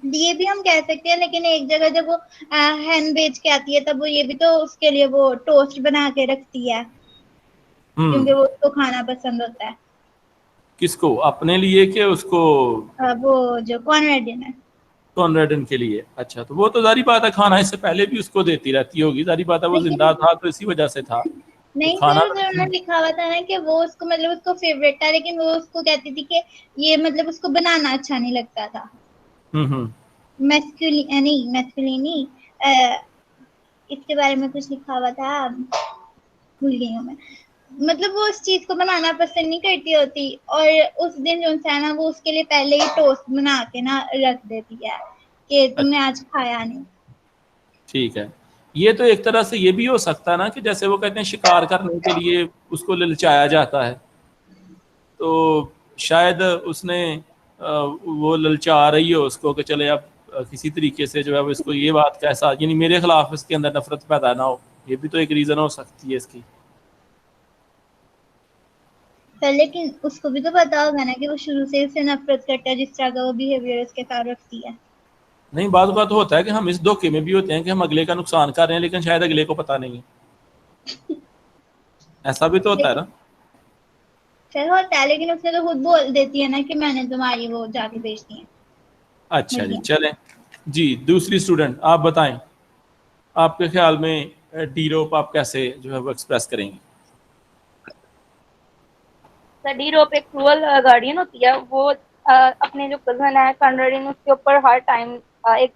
ये भी हम कह सकते हैं, लेकिन एक जगह जब वो हैन बेच के आती है तब वो ये भी तो उसके लिए वो टोस्ट बना के रखती है, क्योंकि वो उसको खाना पसंद होता है। किसको, अपने लिए कि उसको? वो जो कॉनरेडियन है। कॉनरेडन के लिए। अच्छा, तो वो तो जारी बात है खाना इससे पहले भी उसको देती रहती होगी, जारी बात है वो लेकिन जिंदा था तो इसी वजह से था, तो नहीं खाना सर, जो उन्होंने लिखा हुआ था ना कि वो उसको मतलब उसको फेवरेट था, लेकिन वो उसको कहती थी कि ये मतलब उसको बनाना अच्छा नहीं लगता था। हम्म। मैस्कुलिनी इसके बारे में कुछ लिखा हुआ था, भूल गई हूँ मैं। मतलब वो उस चीज को बनाना पसंद नहीं करती होती, और उस दिन जो है ना वो उसके लिए पहले ही टोस्ट बना के ना रख देती है कि तुमने आज खाया नहीं। ठीक है, ये तो एक तरह से ये भी हो सकता है ना कि जैसे वो कहते हैं शिकार करने के लिए उसको ललचाया जाता है, तो शायद उसने वो ललचा रही हो उसको कि चले अब किसी तरीके से जो है वो इसको ये बात का एहसास, यानी मेरे खिलाफ इसके अंदर नफरत पैदा ना हो, ये भी तो एक रीज़न हो सकती है इसकी। पर लेकिन उसको भी तो पता होगा ना कि वो शुरू से उससे नफरत करता है, जिस तरह का वो बिहेवियर उसके साथ रखती है। नहीं, बात का तो होता है कि हम इस धोखे में भी होते हैं कि हम अगले का नुकसान कर रहे हैं, लेकिन शायद अगले को पता नहीं है। ऐसा भी तो होता है लेकिन ना। फिर होता है, लेकिन उसने तो खुद बोल देती है ना कि मैंने तुम्हारी वो जाके बेच दी है अच्छा जी, मुर्गियां। चलें। जी, दूसरी स्टूडेंट आप बताएं, आपके ख्याल में डी रोप आप कैसे जो है वो एक्सप्रेस करेंगे? डी रोप एक क्रूअल गार्डियन होती है। वो अपने जो कजन है कंडरिन उसके ऊपर हर टाइम एक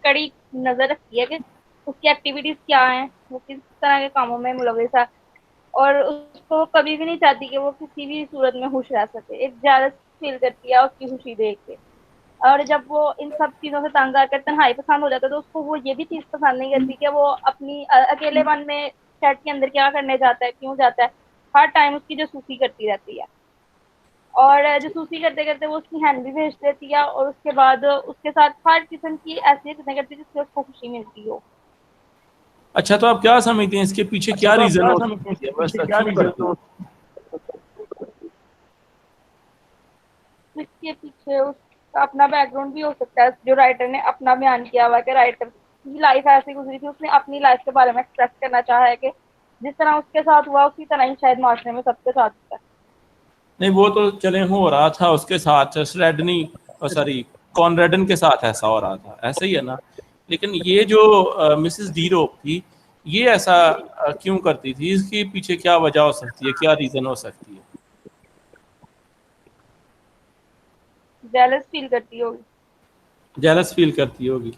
कड़ी नजर रखती है कि उसकी एक्टिविटीज क्या हैं, वो किस तरह के कामों में मुलविस है, और उसको कभी भी नहीं चाहती कि वो किसी भी सूरत में खुश रह सके। एक जेलस फील करती है उसकी खुशी देख के। और जब वो इन सब चीजों से तंग आकर तन्हाई पसंद हो जाता है, तो उसको वो ये भी चीज पसंद नहीं करती कि वो अपनी अकेलेपन में शेड के अंदर क्या करने जाता है, क्यों जाता है। हर टाइम उसकी जासूसी करती रहती है, और जासूसी करते करते वो उसकी हैंड भी भेज देती है, और उसके बाद उसके साथ हर किस्म की ऐसी हरकतें करती है जिससे उसको खुशी मिलती हो। अच्छा, तो आप क्या समझते हैं इसके पीछे अच्छा, क्या तो आप रीज़न क्या हो समझते हैं सकती है, इसके बस पीछे क्या क्यों रीजन करती हो? है? इसके पीछे उसका अपना बैकग्राउंड भी हो सकता है, जो राइटर ने अपना बयान किया हुआ है कि राइटर की लाइफ ऐसी गुजरी थी, उसने अपनी लाइफ के बारे में एक्सप्रेस करना चाहा है कि जिस तरह उसके साथ हुआ उसी तरह ही शायद माशरे में सबके साथ होता है। नहीं, वो तो चले हो रहा था उसके साथ स्ट्रेडनी, सॉरी कॉनरेडन के साथ ऐसा हो रहा था, ऐसा ही है ना। लेकिन ये जो मिसेस डी रोक थी, ये ऐसा क्यों करती थी? इसके पीछे क्या वजह हो सकती है, क्या रीजन हो सकती है? जेलस फील करती होगी। जेलस फील करती होगी।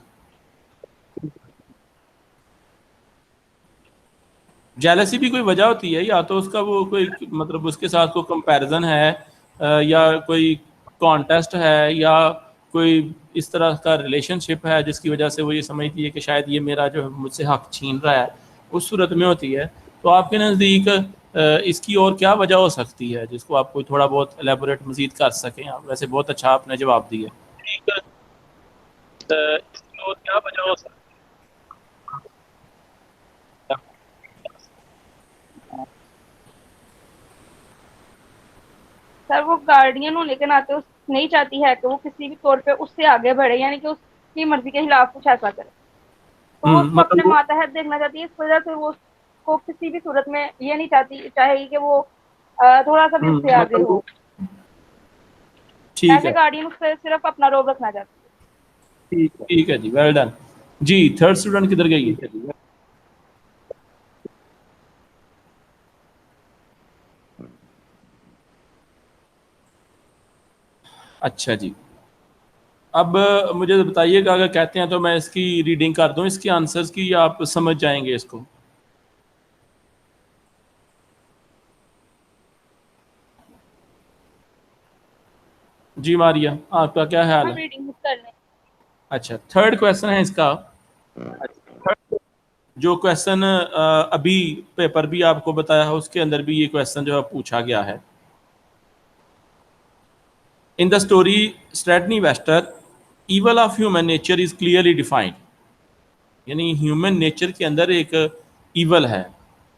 जेलसी भी कोई वजह होती है, या तो उसका वो कोई मतलब उसके साथ कोई कंपैरिजन है, या कोई कॉन्टेस्ट है, या कोई इस तरह का रिलेशनशिप है जिसकी वजह से वो ये समझती है कि शायद ये मेरा जो है मुझसे हक छीन रहा है, उस सूरत में होती है। तो आपके नज़दीक इसकी और क्या वजह हो सकती है जिसको आप कोई थोड़ा बहुत एलेबोरेट मजीद कर सकें? आप वैसे बहुत अच्छा आपने जवाब दिया। ठीक है, इसकी और क्या वजह हो सकती है? सर वो गार्डियन होने के नाते उस नहीं चाहती है कि वो किसी भी तौर पे उससे आगे बढ़े, यानी कि उसकी मर्जी के खिलाफ कुछ ऐसा करे। तो वो उसको अपने मतलब मातहत देखना चाहती है, इस वजह से वो उसको किसी भी सूरत में ये नहीं चाहेगी कि वो थोड़ा सा भी उससे आगे मतलब हो। ठीक ऐसे है, गार्डियन उससे सिर्फ अपना रोब रखना चाहती ठीक है जी, वेल डन जी। थर्ड स्टूडेंट किधर गई है? अच्छा जी, अब मुझे बताइएगा, अगर कहते हैं तो मैं इसकी रीडिंग कर दूं इसके आंसर्स की, या आप समझ जाएंगे इसको? जी मारिया, आपका क्या ख्याल है। है? रीडिंग कर लें। अच्छा, थर्ड क्वेश्चन है इसका। जो क्वेश्चन अभी पेपर भी आपको बताया है, उसके अंदर भी ये क्वेश्चन जो है पूछा गया है। In the story Sredni Vashtar, evil of human nature is clearly defined. यानी ह्यूमन नेचर के अंदर एक ईवल है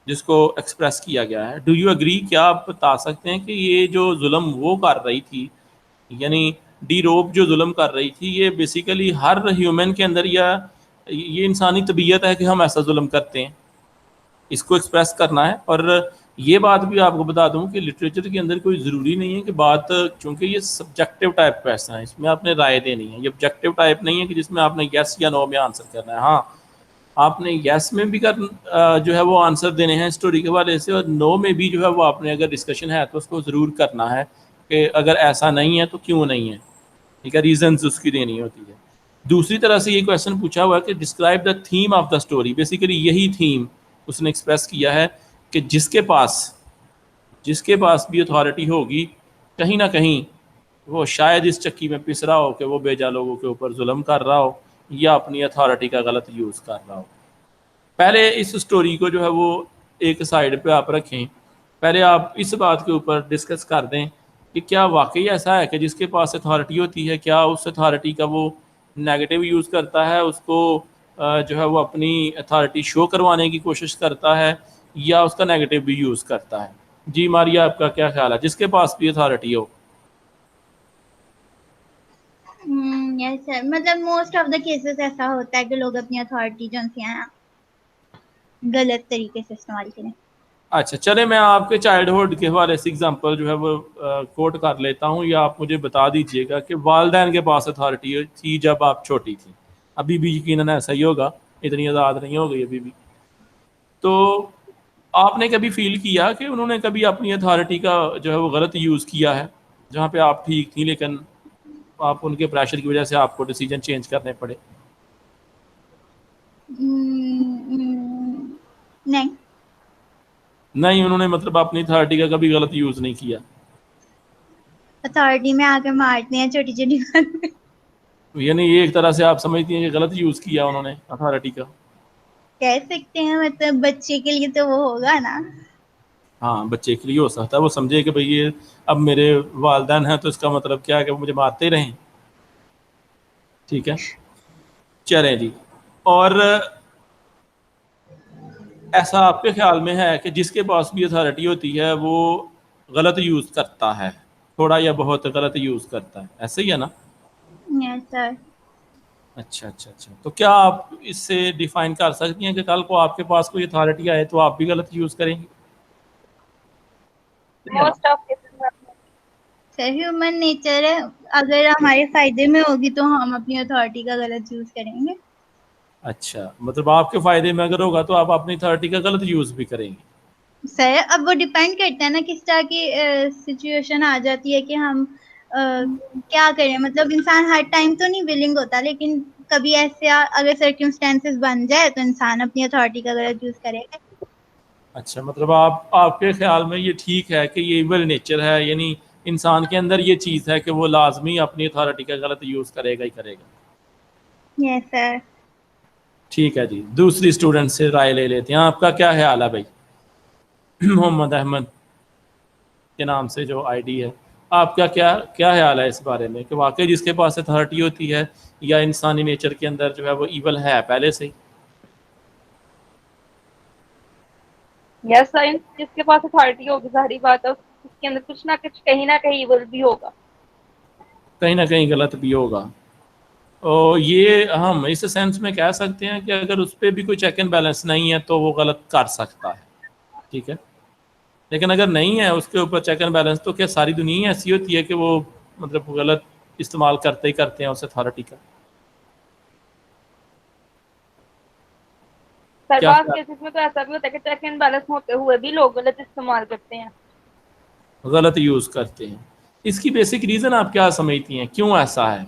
जिसको एक्सप्रेस किया गया है। Do you agree? क्या आप बता सकते हैं कि ये जो जुल्म वो कर रही थी, यानी डी रोप जो जुल्म कर रही थी, ये बेसिकली हर ह्यूमन के अंदर, या ये इंसानी तबीयत है कि हम ऐसा जुल्म करते हैं, इसको एक्सप्रेस करना है? और ये बात भी आपको बता दूं कि लिटरेचर के अंदर कोई ज़रूरी नहीं है कि बात, चूंकि ये सब्जेक्टिव टाइप क्वेश्चन है, इसमें आपने राय देनी है। ये ऑब्जेक्टिव टाइप नहीं है कि जिसमें आपने यस या नो में आंसर करना है। हाँ, आपने यस में भी जो है वो आंसर देने हैं स्टोरी के हवाले से, और नो में भी जो है वो आपने, अगर डिस्कशन है तो उसको ज़रूर करना है कि अगर ऐसा नहीं है तो क्यों नहीं है। ठीक है, रीजंस उसकी देनी होती है। दूसरी तरह से ये क्वेश्चन पूछा हुआ है कि describe the theme of the story. Basically यही थीम उसने एक्सप्रेस किया है कि जिसके पास भी अथॉरिटी होगी, कहीं ना कहीं वो शायद इस चक्की में पिस रहा हो कि वो बेजा लोगों के ऊपर जुल्म कर रहा हो, या अपनी अथॉरिटी का गलत यूज़ कर रहा हो। पहले इस स्टोरी को जो है वो एक साइड पे आप रखें, पहले आप इस बात के ऊपर डिस्कस कर दें कि क्या वाकई ऐसा है कि जिसके पास अथॉरिटी होती है, क्या उस अथॉरिटी का वो नेगेटिव यूज़ करता है, उसको जो है वो अपनी अथॉरिटी शो करवाने की कोशिश करता है, या उसका नेगेटिव भी यूज़ करता है? जी मारिया, आपका क्या ख्याल है, जिसके पास भी अथॉरिटी हो? यस सर, मतलब मोस्ट ऑफ द केसेस ऐसा होता है कि लोग अपनी अथॉरिटी जो है गलत तरीके से इस्तेमाल करें। अच्छा, चले मैं आपके चाइल्डहुड के हवाले से एग्जांपल जो है वो कोट कर लेता हूँ, या आप मुझे बता दीजिएगा कि वालदैन के पास अथॉरिटी थी जब आप छोटी थी। अभी भी यकीनन ऐसा ही होगा, इतनी आज़ाद नहीं हो गई अभी भी। तो आपने कभी फील किया कि उन्होंने कभी अपनी अथॉरिटी का जो है वो गलत यूज़ किया है, जहाँ पे आप ठीक थी लेकिन आप उनके प्रेशर की वजह से आपको डिसीजन चेंज करने पड़े? नहीं। नहीं, उन्होंने मतलब अपनी अथॉरिटी का कभी गलत यूज़ नहीं किया? अथॉरिटी में आके मारते हैं छोटी छोटी बात। यानी ये एक तरह से आप समझती हैं कि गलत यूज़ किया उन्होंने अथॉरिटी का? कह सकते हैं, मतलब बच्चे के लिए तो वो होगा ना। हाँ, बच्चे के लिए हो सकता है, वो समझे कि भाई ये अब मेरे वालदैन हैं तो इसका मतलब क्या है कि वो मुझे मारते रहें। ठीक है, चलें जी। और ऐसा आपके ख्याल में है कि जिसके पास भी अथॉरिटी होती है वो गलत यूज़ करता है? थोड़ा या बहुत गलत यूज़ करता है, ऐसे ही है ना? Yes sir. अच्छा अच्छा अच्छा, तो क्या आप इससे डिफाइन कर सकती हैं कि कल को आपके पास कोई अथॉरिटी आए तो आप भी गलत यूज़ करेंगे? मोस्ट ऑफ केसेस में सर ह्यूमन नेचर है, अगर हमारे फायदे में होगी तो हम अपनी अथॉरिटी का गलत यूज करेंगे। अच्छा, मतलब आपके फ़ायदे में अगर होगा तो आप अपनी अथॉरिटी का गलत यूज़ भी करेंगे। सर अब वो डिपेंड करता है ना किस तरह की सिचुएशन आ जाती है कि हम क्या करें, मतलब इंसान हर टाइम तो नहीं विलिंग होता, लेकिन कभी ऐसे अगर सर्कमस्टेंसेस बन जाए तो इंसान अपनी अथॉरिटी का गलत यूज करेगा। अच्छा, मतलब आपके ख्याल में ये ठीक है कि ये इवल नेचर है, यानी इंसान के अंदर ये चीज़ है कि वो लाजमी अपनी अथॉरिटी का गलत यूज़ करेगा ही करेगा। Yes sir. ठीक है जी, दूसरी स्टूडेंट से राय ले लेते हैं। आपका क्या ख्याल है भाई? मोहम्मद अहमद के नाम से जो आईडी है, आपका क्या क्या ख्याल है इस बारे में कि वाकई जिसके पास अथॉरिटी होती है या इंसानी नेचर के अंदर जो है वो इवल है पहले से ही? यस सर, जिसके पास अथॉरिटी होगी जाहिर बात है उसके अंदर कुछ ना कुछ कहीं ना कहीं इवल भी होगा। कहीं ना कहीं गलत भी होगा। और ये हम इस सेंस में कह सकते हैं कि अगर उस पर भी कोई चेक एंड बैलेंस नहीं है तो वो गलत कर सकता है, ठीक है। लेकिन अगर नहीं है उसके ऊपर चेक एंड बैलेंस, तो क्या सारी दुनिया ही ऐसी होती है कि वो मतलब गलत इस्तेमाल करते ही करते हैं उस अथॉरिटी का? सर क्या बात क्या केसेस में तो ऐसा भी होता है कि चेक एंड बैलेंस होते हुए भी लोग गलत इस्तेमाल करते हैं। गलत यूज़ करते हैं? इसकी बेसिक रीज़न आप क्या समझती हैं, क्यों ऐसा है?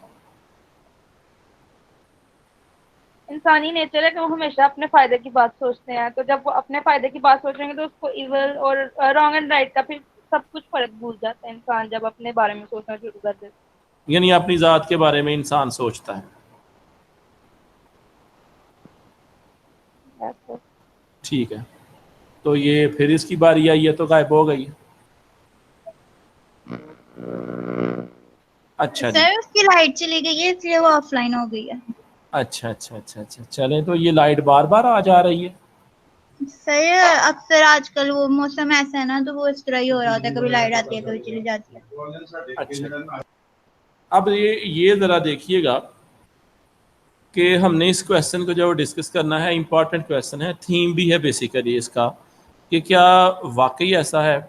इंसानी नेचर है कि वो हमेशा अपने फायदे की बात सोचते हैं, तो जब वो अपने फायदे की बात सोचेंगे तो उसको इवल और रॉन्ग एंड राइट का फिर सब कुछ फर्क भूल जाता है इंसान जब अपने बारे में सोचना शुरू कर देता यानी अपनी ज़ात के बारे में इंसान सोचता है। है। तो ठीक है, तो ये फिर इसकी बारी आई है तो गायब हो गई है। अच्छा जी। सर उसकी लाइट चली गई है इसलिए वो ऑफलाइन हो गई है। अच्छा अच्छा अच्छा अच्छा, चलें, तो ये लाइट बार बार आ जा रही है? सर अक्सर आजकल वो मौसम ऐसा है ना, तो वो इस तरह ही हो रहा होता है, कभी लाइट आती है कभी चली जाती है। अच्छा, अब ये ज़रा देखिएगा कि हमने इस क्वेश्चन को जो डिस्कस करना है, इम्पॉर्टेंट क्वेश्चन है, थीम भी है बेसिकली इसका, कि क्या वाकई ऐसा है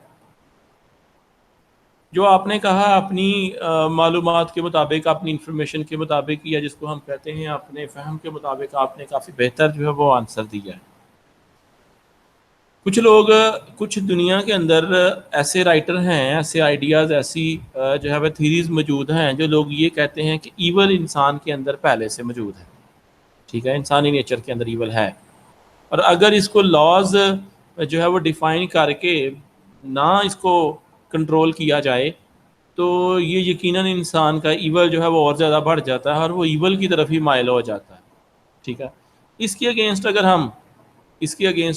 जो आपने कहा अपनी मालूमात के मुताबिक, अपनी इंफॉर्मेशन के मुताबिक, या जिसको हम कहते हैं अपने फहम के मुताबिक आपने काफ़ी बेहतर जो है वो आंसर दिया है। कुछ लोग, कुछ दुनिया के अंदर ऐसे राइटर हैं, ऐसे आइडियाज़, ऐसी जो है वह थीरीज़ मौजूद हैं जो लोग ये कहते हैं कि ईवल इंसान के अंदर पहले से मौजूद है, ठीक है, इंसानी नेचर के अंदर ईवल है। और अगर इसको लॉज जो है वो डिफ़ाइन करके ना इसको कंट्रोल किया जाए तो ये यकीनन इंसान का ईवल जो है वो और ज़्यादा बढ़ जाता है और वो ईवल की तरफ ही माइल हो जाता है, ठीक है। इसके अगेंस्ट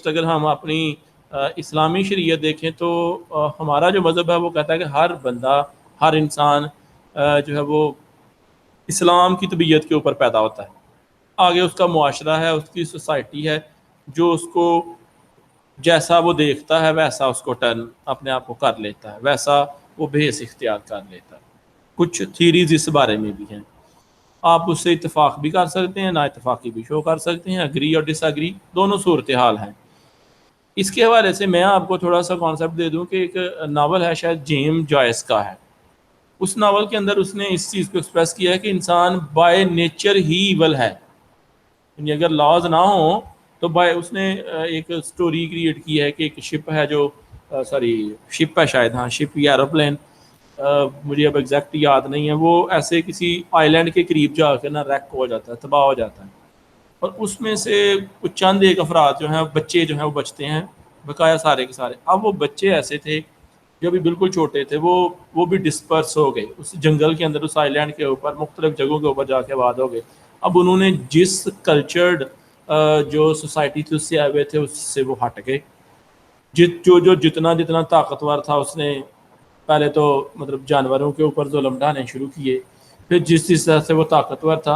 अगर हम अपनी इस्लामी शरीयत देखें तो हमारा जो मज़हब है वो कहता है कि हर बंदा, हर इंसान जो है वो इस्लाम की तबीयत के ऊपर पैदा होता है। आगे उसका मुआशरा है, उसकी सोसाइटी है, जो उसको जैसा वो देखता है वैसा उसको टर्न अपने आप को कर लेता है, वैसा वो भेस इख्तियार कर लेता है। कुछ थीरीज इस बारे में भी हैं, आप उससे इत्तेफाक भी कर सकते हैं, ना इत्तेफाकी भी शो कर सकते हैं, अग्री और डिसअग्री दोनों सूरत हाल हैं। इसके हवाले से मैं आपको थोड़ा सा कॉन्सेप्ट दे दूं कि एक नावल है, शायद जेम्स जॉयस का है। उस नावल के अंदर उसने इस चीज़ को एक्सप्रेस किया है कि इंसान बाय नेचर ही ईवल है, यानी अगर लॉज ना हो तो बाय उसने एक स्टोरी क्रिएट की है कि एक शिप है जो सॉरी शिप है शायद, हाँ शिप या एरोप्लेन, मुझे अब एग्जैक्ट याद नहीं है, वो ऐसे किसी आइलैंड के करीब जाकर ना रैक हो जाता है, तबाह हो जाता है, और उसमें से कुछ चंद एक अफराद जो हैं, बच्चे जो हैं वो बचते हैं, बकाया सारे के सारे। अब वो बच्चे ऐसे थे जो भी बिल्कुल छोटे थे, वो भी डिस्पर्स हो गए उस जंगल के अंदर, उस आइलैंड के ऊपर मुख्तलिफ जगहों के ऊपर जाके आबाद हो गए। अब उन्होंने जिस कल्चर्ड जो सोसाइटी थी उससे आए हुए थे उससे वो हट गए। जितना जितना ताकतवर था उसने पहले तो मतलब जानवरों के ऊपर जुल्म ढाने शुरू किए, फिर जिस तरह से वो ताकतवर था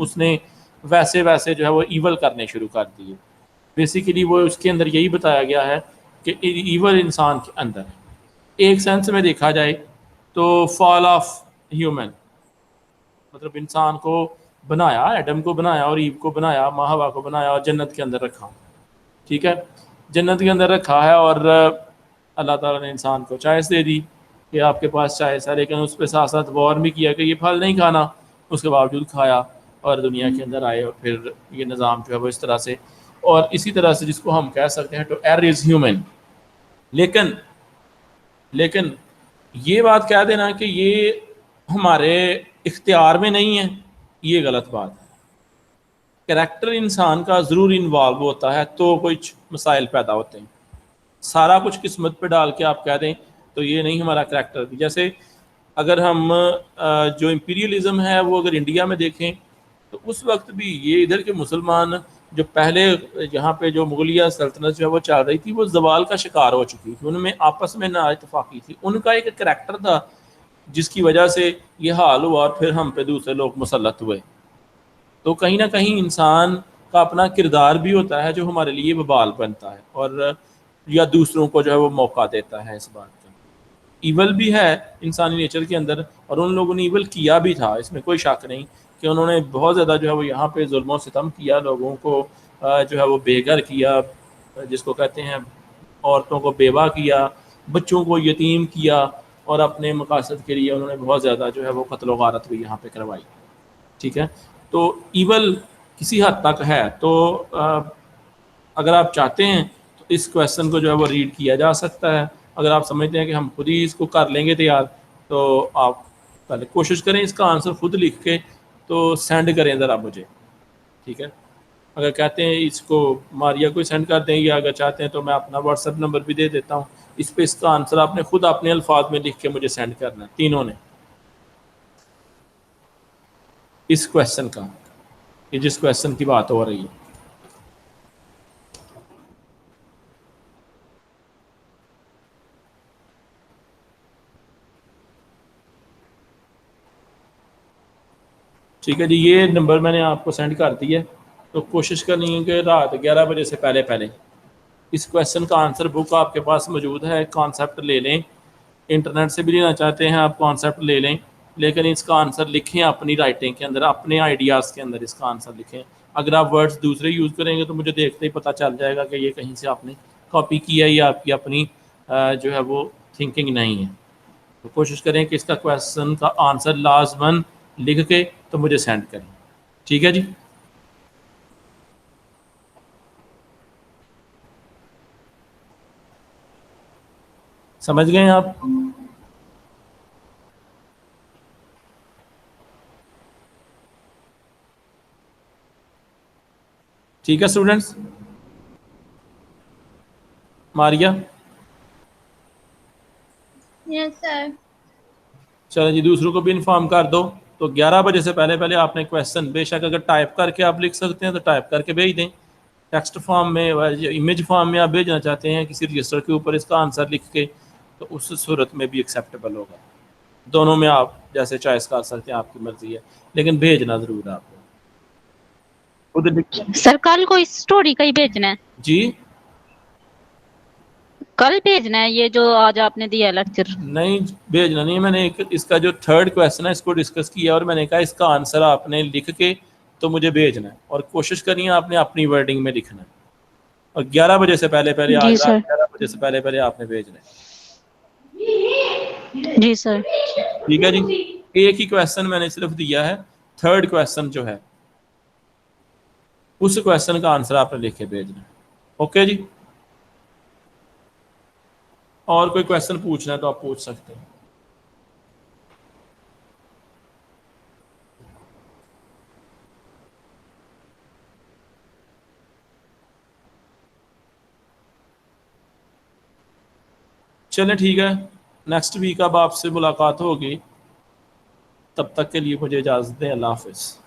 उसने वैसे वैसे जो है वो ईवल करने शुरू कर दिए। बेसिकली वो उसके अंदर यही बताया गया है कि ईवल इंसान के अंदर है। एक सेंस में देखा जाए तो फॉल ऑफ ह्यूमन, मतलब इंसान को बनाया, एडम को बनाया और ईव को बनाया, माँ हवा को बनाया और जन्नत के अंदर रखा। ठीक है, जन्नत के अंदर रखा है और अल्लाह ताला ने इंसान को चॉइस दे दी कि आपके पास चॉइस है, लेकिन उस पर साथ साथ वॉर भी किया कि ये फल नहीं खाना, उसके बावजूद खाया और दुनिया के अंदर आए और फिर ये निज़ाम जो है वो इस तरह से, और इसी तरह से जिसको हम कह सकते हैं टू एरर इज़ ह्यूमन। लेकिन ये बात कह देना कि ये हमारे इख्तियार में नहीं है, ये गलत बात है। कैरेक्टर इंसान का ज़रूर इन्वॉल्व होता है तो कुछ मसाइल पैदा होते हैं। सारा कुछ किस्मत पे डाल के आप कह दें तो ये नहीं हमारा कैरेक्टर। जैसे अगर हम जो इम्पीरियलिज़म है वो अगर इंडिया में देखें तो उस वक्त भी ये इधर के मुसलमान जो पहले यहाँ पे जो मुगलिया सल्तनत जो है वो चल रही थी वो जवाल का शिकार हो चुकी थी, उनमें आपस में ना इतफाक़ी थी, उनका एक करैक्टर था जिसकी वजह से ये हाल हुआ और फिर हम पे दूसरे लोग मुसल्लत हुए। तो कहीं ना कहीं इंसान का अपना किरदार भी होता है जो हमारे लिए वबाल बनता है और या दूसरों को जो है वो मौका देता है इस बात का। ईवल भी है इंसानी नेचर के अंदर और उन लोगों ने ईवल किया भी था, इसमें कोई शक नहीं कि उन्होंने बहुत ज़्यादा जो है वो यहाँ पे जुल्म सितम किया, लोगों को जो है वो बेघर किया, जिसको कहते हैं औरतों को बेवा किया, बच्चों को यतीम किया और अपने मकासद के लिए उन्होंने बहुत ज़्यादा जो है वो कत्ल गारत भी यहाँ पे करवाई। ठीक है, तो ईवल किसी हद तक है। तो अगर आप चाहते हैं तो इस क्वेश्चन को जो है वो रीड किया जा सकता है। अगर आप समझते हैं कि हम खुद ही इसको कर लेंगे तैयार तो आप पहले कोशिश करें इसका आंसर खुद लिख के तो सेंड करें ज़रा मुझे। ठीक है, अगर कहते हैं इसको मारिया को सेंड कर दें या अगर चाहते हैं तो मैं अपना व्हाट्सएप नंबर भी दे देता हूँ, इस पर इसका आंसर आपने खुद अपने अल्फाज में लिख के मुझे सेंड करना है, तीनों ने, इस क्वेश्चन का, ये जिस क्वेश्चन की बात हो रही है। ठीक है जी, ये नंबर मैंने आपको सेंड कर दिया है, तो कोशिश करनी है कि रात 11 बजे से पहले पहले इस क्वेश्चन का आंसर बुक आपके पास मौजूद है, कॉन्सेप्ट ले लें, इंटरनेट से भी लेना चाहते हैं आप कॉन्सेप्ट ले लें, लेकिन इसका आंसर लिखें अपनी राइटिंग के अंदर, अपने आइडियाज़ के अंदर इसका आंसर लिखें। अगर आप वर्ड्स दूसरे यूज़ करेंगे तो मुझे देखते ही पता चल जाएगा कि ये कहीं से आपने कॉपी किया या आपकी अपनी जो है वो थिंकिंग नहीं है। तो कोशिश करें कि इसका क्वेश्चन का आंसर लाजमन लिख के तो मुझे सेंड करें। ठीक है जी, समझ गए आप? ठीक है स्टूडेंट्स, मारिया? Yes sir. चलो जी, दूसरों को भी इन्फॉर्म कर दो। तो 11 बजे से पहले पहले आपने क्वेश्चन बेशक अगर टाइप करके आप लिख सकते हैं तो टाइप करके भेज दें, टेक्स्ट फॉर्म में या इमेज फॉर्म में आप भेजना चाहते हैं किसी रजिस्टर के ऊपर इसका आंसर लिख के, तो उस सूरत में भी एक्सेप्टेबल होगा। दोनों में आप जैसे चॉइस कर सकते हैं, आपकी मर्जी है, लेकिन भेजना ज़रूर आपको। सर कल को इस स्टोरी का ही भेजना है जी, कल भेजना है ये जो आज आपने दिया लेक्चर? नहीं भेजना नहीं, मैंने एक इसका जो थर्ड क्वेश्चन है इसको डिस्कस किया और मैंने कहा इसका आंसर आपने लिख के तो मुझे भेजना है और कोशिश करनी है आपने अपनी वर्डिंग में लिखना है और 11 बजे से पहले पहले, आज रात 11 बजे से पहले पहले आपने भेजना है। जी सर। ठीक है जी, एक ही क्वेश्चन मैंने सिर्फ दिया है, थर्ड क्वेश्चन जो है उस क्वेश्चन का आंसर आपने लिख के भेजना है। ओके जी, और कोई क्वेश्चन पूछना है तो आप पूछ सकते हैं। चलें ठीक है, नेक्स्ट वीक अब आपसे मुलाकात होगी, तब तक के लिए मुझे इजाज़त दें। अल्लाह हाफ़िज़।